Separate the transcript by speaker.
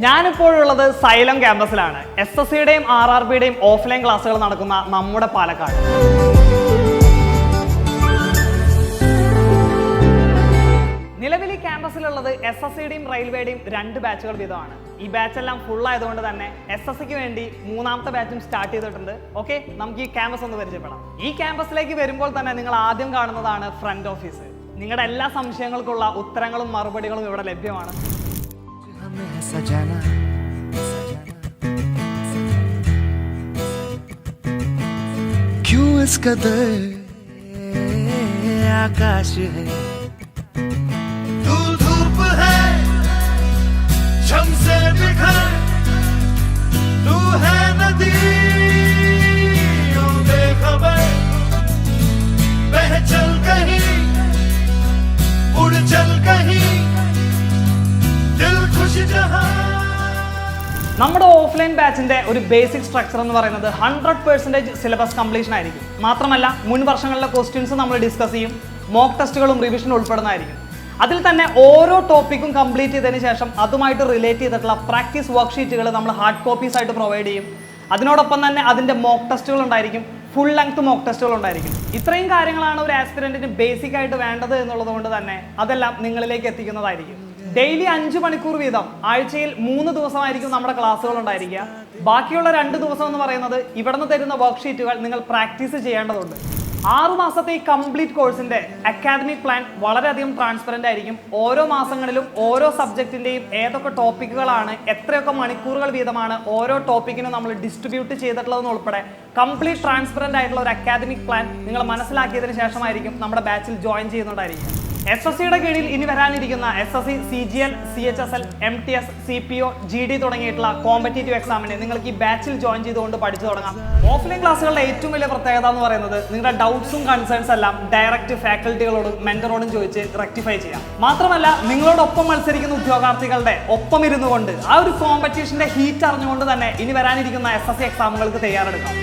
Speaker 1: ഞാനിപ്പോഴുള്ളത് xylem ക്യാമ്പസിലാണ്. SSCയുടെയും RRBയുടെയും offline ക്ലാസ്സുകൾ നടക്കുന്ന നമ്മുടെ പാലക്കാട്. നിലവിൽ ഈ ക്യാമ്പസിലുള്ളത് SSCയുടെയും റെയിൽവേയുടെയും 2 ബാച്ചുകൾ വീതമാണ്. ഈ ബാച്ചെല്ലാം ഫുൾ ആയതുകൊണ്ട് തന്നെ SSCക്ക് വേണ്ടി 3ാമത്തെ ബാച്ചും സ്റ്റാർട്ട് ചെയ്തിട്ടുണ്ട്. ഓക്കെ, നമുക്ക് ഈ ക്യാമ്പസ് ഒന്ന് പരിചയപ്പെടാം. ഈ ക്യാമ്പസിലേക്ക് വരുമ്പോൾ തന്നെ നിങ്ങൾ ആദ്യം കാണുന്നതാണ് ഫ്രണ്ട് ഓഫീസ്. നിങ്ങളുടെ എല്ലാ സംശയങ്ങൾക്കുള്ള ഉത്തരങ്ങളും മറുപടികളും ഇവിടെ ലഭ്യമാണ്.
Speaker 2: क्यों इस कदर आकाश है, तू धूप है शम से बिखर, तू है नदी बेखबर, बह चल कहीं उड़ चल कहीं, दिल खुश जहां.
Speaker 1: നമ്മുടെ ഓഫ്ലൈൻ ബാച്ചിന്റെ ഒരു ബേസിക് സ്ട്രക്ചർ എന്ന് പറയുന്നത് 100% സിലബസ് കംപ്ലീഷൻ ആയിരിക്കും. മാത്രമല്ല മുൻ വർഷങ്ങളിലെ ക്വസ്റ്റ്യൻസ് നമ്മൾ ഡിസ്കസ് ചെയ്യും, മോക്ക് ടെസ്റ്റുകളും റിവിഷനും ഉൾപ്പെടുന്നതായിരിക്കും. അതിൽ തന്നെ ഓരോ ടോപ്പിക്കും കംപ്ലീറ്റ് ചെയ്തതിന് ശേഷം അതുമായിട്ട് റിലേറ്റ് ചെയ്തിട്ടുള്ള പ്രാക്ടീസ് വർക്ക്ഷീറ്റുകൾ നമ്മൾ ഹാർഡ് കോപ്പീസ് ആയിട്ട് പ്രൊവൈഡ് ചെയ്യും. അതിനോടൊപ്പം തന്നെ അതിൻ്റെ മോക്ക് ടെസ്റ്റുകൾ ഉണ്ടായിരിക്കും, ഫുൾ ലെങ്ത് മോക്ക് ടെസ്റ്റുകൾ ഉണ്ടായിരിക്കും. ഇത്രയും കാര്യങ്ങളാണ് ഒരു ആസ്പിരന്റിന് ബേസിക് ആയിട്ട് വേണ്ടത് എന്നുള്ളത് കൊണ്ട് തന്നെ അതെല്ലാം നിങ്ങളിലേക്ക് എത്തിക്കുന്നതായിരിക്കും. ഡെയിലി 5 മണിക്കൂർ വീതം ആഴ്ചയിൽ 3 ദിവസമായിരിക്കും നമ്മുടെ ക്ലാസ്സുകൾ ഉണ്ടായിരിക്കുക. ബാക്കിയുള്ള 2 ദിവസം എന്ന് പറയുന്നത് ഇവിടുന്ന് തരുന്ന വർക്ക്ഷീറ്റുകൾ നിങ്ങൾ പ്രാക്ടീസ് ചെയ്യേണ്ടതുണ്ട്. 6 മാസത്തെ ഈ കംപ്ലീറ്റ് കോഴ്സിന്റെ അക്കാദമിക് പ്ലാൻ വളരെയധികം ട്രാൻസ്പെറന്റ് ആയിരിക്കും. ഓരോ മാസങ്ങളിലും ഓരോ സബ്ജക്റ്റിന്റെയും ഏതൊക്കെ ടോപ്പിക്കുകളാണ്, എത്രയൊക്കെ മണിക്കൂറുകൾ വീതമാണ് ഓരോ ടോപ്പിക്കിനും നമ്മൾ ഡിസ്ട്രിബ്യൂട്ട് ചെയ്തിട്ടുള്ളതെന്ന് ഉൾപ്പെടെ കംപ്ലീറ്റ് ട്രാൻസ്പെറന്റ് ആയിട്ടുള്ള ഒരു അക്കാദമിക് പ്ലാൻ നിങ്ങൾ മനസ്സിലാക്കിയതിന് ശേഷമായിരിക്കും നമ്മുടെ ബാച്ചിൽ ജോയിൻ ചെയ്യുന്നതായിരിക്കും. SSCയുടെ കീഴിൽ ഇനി വരാനിരിക്കുന്ന SSC, CGL, CHSL, MTS, CPO, GD തുടങ്ങിയിട്ടുള്ള കോമ്പറ്റേറ്റീവ് എക്സാമിനെ നിങ്ങൾക്ക് ഈ ബാച്ചിൽ ജോയിൻ ചെയ്തുകൊണ്ട് പഠിച്ചു തുടങ്ങാം. ഓഫ്ലൈൻ ക്ലാസ്സുകളുടെ ഏറ്റവും വലിയ പ്രത്യേകത എന്ന് പറയുന്നത് നിങ്ങളുടെ ഡൗട്ട്സും കൺസേൺസ് എല്ലാം ഡയറക്റ്റ് ഫാക്കൽറ്റികളോടും മെന്ററോടും ചോദിച്ച് റെക്ടിഫൈ ചെയ്യാം. മാത്രമല്ല നിങ്ങളോടൊപ്പം മത്സരിക്കുന്ന ഉദ്യോഗാർത്ഥികളുടെ ഒപ്പം ഇരുന്നു കൊണ്ട് ആ ഒരു കോമ്പറ്റീഷന്റെ ഹീറ്റ് അറിഞ്ഞുകൊണ്ട് തന്നെ ഇനി വരാനിരിക്കുന്ന SSC എക്സാമുകൾക്ക് തയ്യാറെടുക്കാം.